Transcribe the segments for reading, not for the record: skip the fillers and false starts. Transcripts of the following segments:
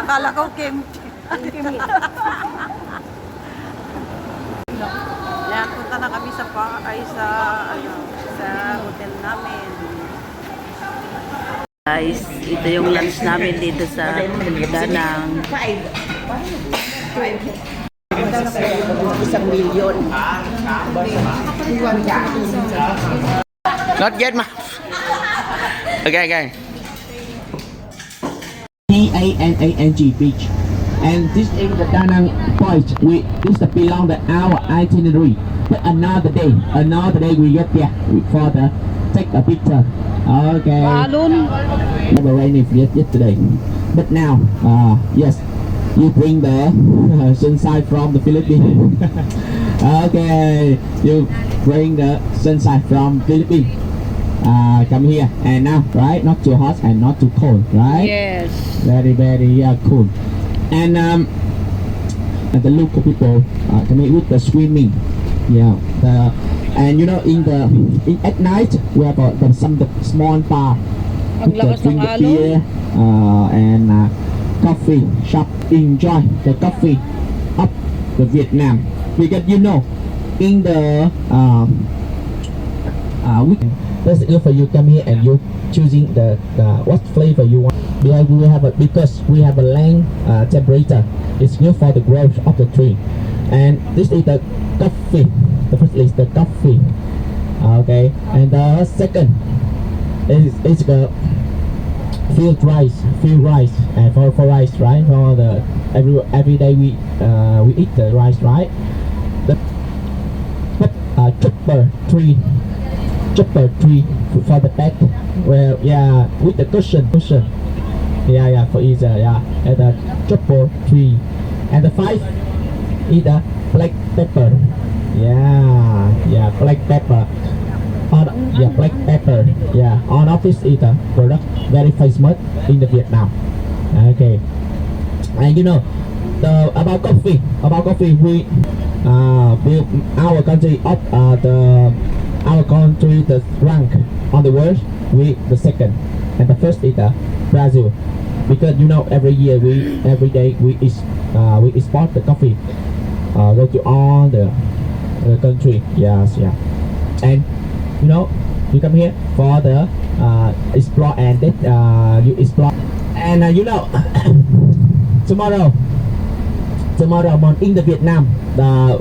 Akala ko Kim. Yan, punta na kami sa sa hotel namin. Guys, ito yung lunch namin dito sa Danang. 1,000,000. Not yet, ma. Okay. Danang beach, and this is the Danang point. This belong to our itinerary. But another day we get there for the take a picture. Okay. Balloon. Never rainy yesterday, but now, yes, you bring the sunshine from the Philippines. Okay, you bring the sunshine from Philippines. Come here and now, right? Not too hot and not too cold, right? Yes. Very cool. And the local people coming with the swimming. Yeah. And you know, at night we have some small bar. Ang lakas ng Drink the alon. beer and coffee shop. Enjoy the coffee of the Vietnam, because you know in the that's good for you. Come here and you choosing the what flavor you want. Because we have a land temperature. It's good for the growth of the tree. And this is the coffee. The first is the coffee. Okay, and the second is the field rice, and for rice, right? For the every day we eat the rice, right? The chopper tree for the back. Well, yeah, with the cushion. Yeah, for easier, yeah. And the chopper tree, and the 5 is the black pepper. Yeah, black pepper. Black pepper. Yeah, on office is a product very famous in the Vietnam. Okay, and you know about coffee. We our country our country the rank on the world. We the second, and the first is Brazil, because you know every day we export the coffee go to all the country. Yes, yeah. And you know, you come here for the explore, and then you explore, and you know tomorrow in the Vietnam, our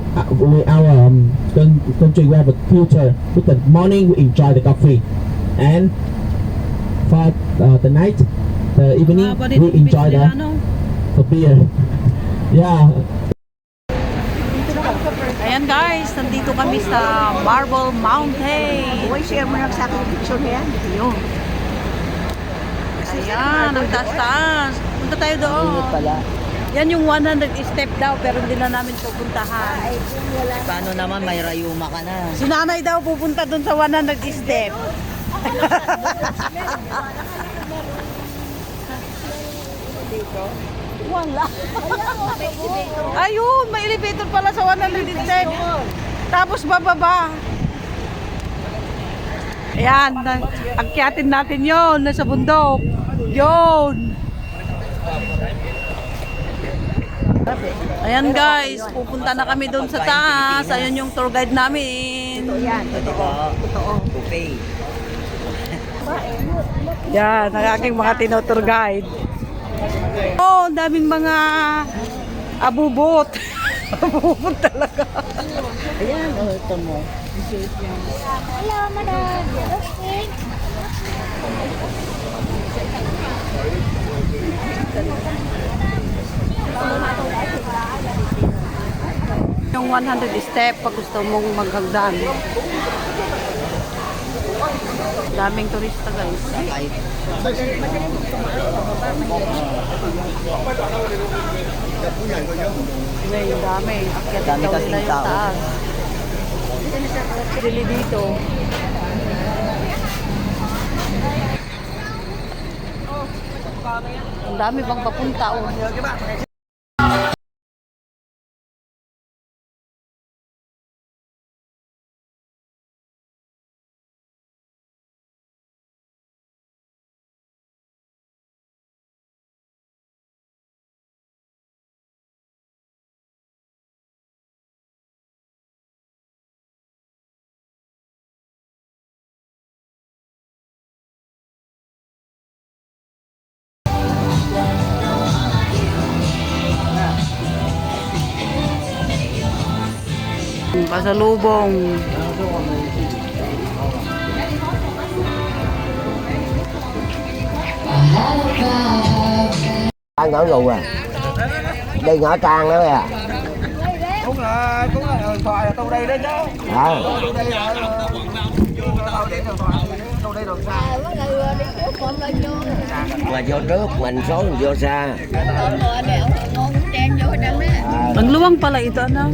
country we have a culture. With the morning we enjoy the coffee, and for the night, the evening we enjoy the beer. Yeah. Ayan guys, nandito kami sa Marble Mountain. Uy, share mo na sa akin yung picture na yan. Yun. Ayan, ang taas-taas. Punta tayo doon. Yan yung 100 step daw, pero hindi na namin pupuntahan. Paano naman, may rayuma ka na. Si nanay daw pupunta doon sa 100 step. Wala. Ayun, may elevator pala sa 100 step. Tapos bababa. Ayan, agkyatin natin yon nasa bundok. Yon. Ayan guys, pupunta na kami doon sa taas. Ayun yung tour guide namin. Totoo. Buffet. Yan, ang aking mga tino-tour guide. Oh, daming mga abubot. Abubot talaga. Ayan, ito mo. Hello, madam. Okay. Yung 100 step pag gusto mong maghagdan. Daming turista guys. May dami. Akyat Dami daw kasing nila yung tao. taas. Sili dito. Ang dami bang papunta. Oh. Pasalubong. Ăn ở lù à. Đi ngõ trang đó à. Đúng rồi, điện thoại là tôi đây đó chứ. À. Tôi đây là tôi điện điện thoại tôi đây rồi sao? Mà vô trước mình số mình vô xa. Ang luwang pala ito, ano?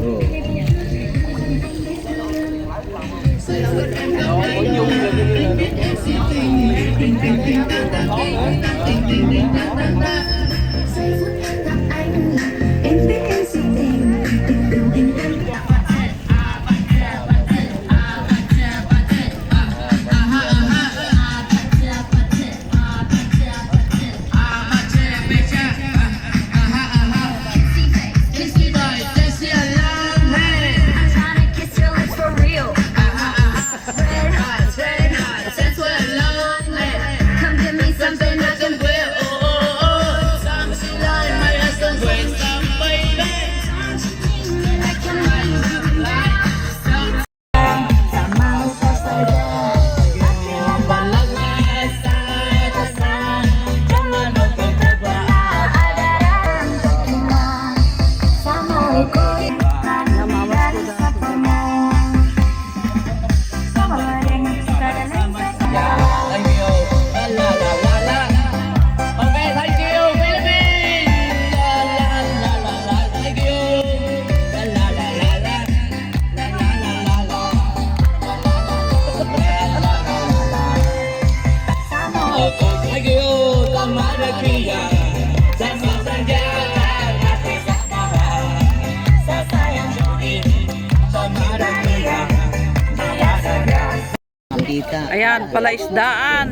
Tita. Ayan, palaisdaan.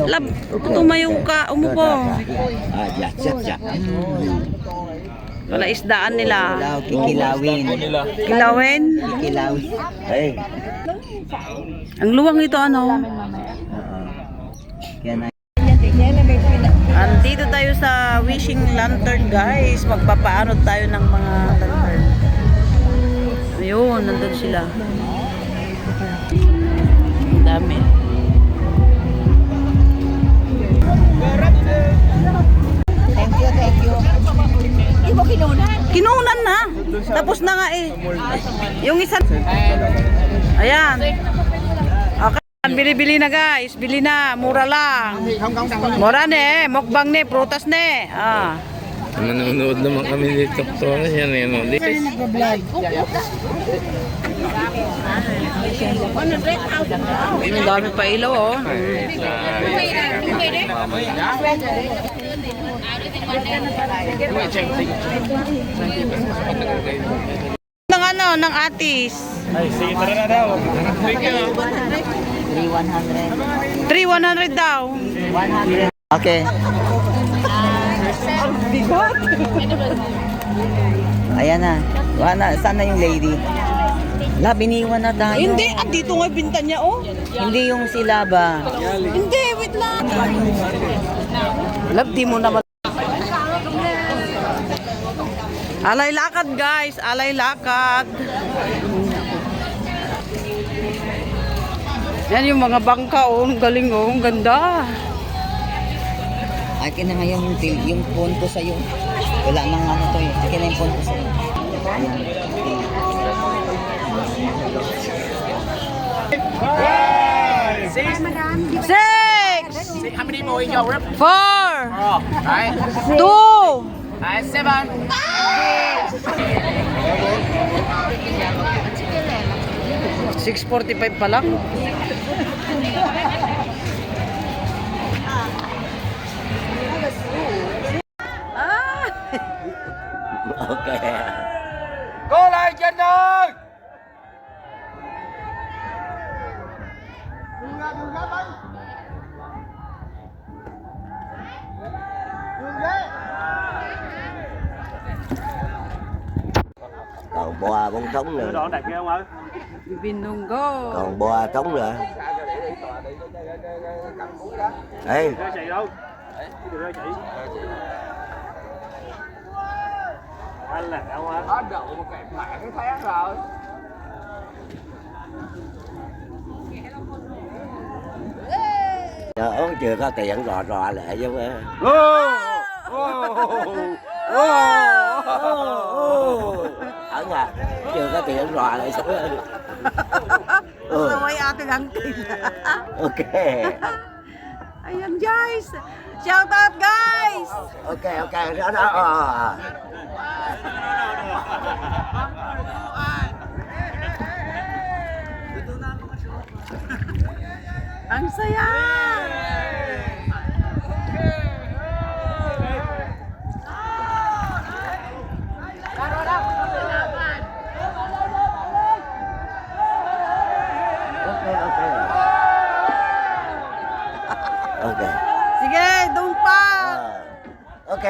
Lab, tumayo ka, umupo. À dạ chắc dạ. Palaisdaan nila. Kikilawin. Kilawin. Kikilawin. Ê, Ang luwang ito, ano? Yan ay. Andito tayo sa Wishing Lantern, guys. Magpapaano tayo ng mga lantern. Ayun, nandun sila. Ang dami. Thank you. Hindi mo kinunan. Kinunan na. Tapos na nga eh. Yung isa. Ayan. Okay. Bili-bili na guys. Bili na. Mura lang. Mura ne. Mukbang ne. Prutas ne. Ah. Manonood naman kami dito. Tuwa yan eh. No? Ang dami pa ilaw oh. Ng ano, ng atis. Ay, sige, tara na daw. 3,100. 3,100 daw. 100. Okay. Ayan na. Wala, saan na yung lady? La, biniwan na tayo. Hindi, dito nga binta niya oh. Hindi yung sila ba? Hindi, wait lang. Love, di mo naman. Alay lakad guys, alay lakad. Yan yung mga bangka oh, ang galing oh, ang ganda. Akin na ngayon yung phone ko sa'yo. Wala nang ano to eh. Akin na yung phone ko sa'yo. Ayan. Six! How many more in your room? 4! Right? 2! 7. 6:45 pa lang. ok. Cô lại trên ơi! Còn bò bông trống nữa. Đoạn này kia không ơi? Binunggo. Còn bò trống nữa. Ê, Chị đâu? Chị. Trời ơi, chưa có tiền rò lại chứ mà. Ẩn à, chưa có tiền rò lại sao? Saway ate uncle. Ok. Ayan guys. Shout out guys. Ok, đó. Ang saya. Ok. Sige, doon pa. Ok.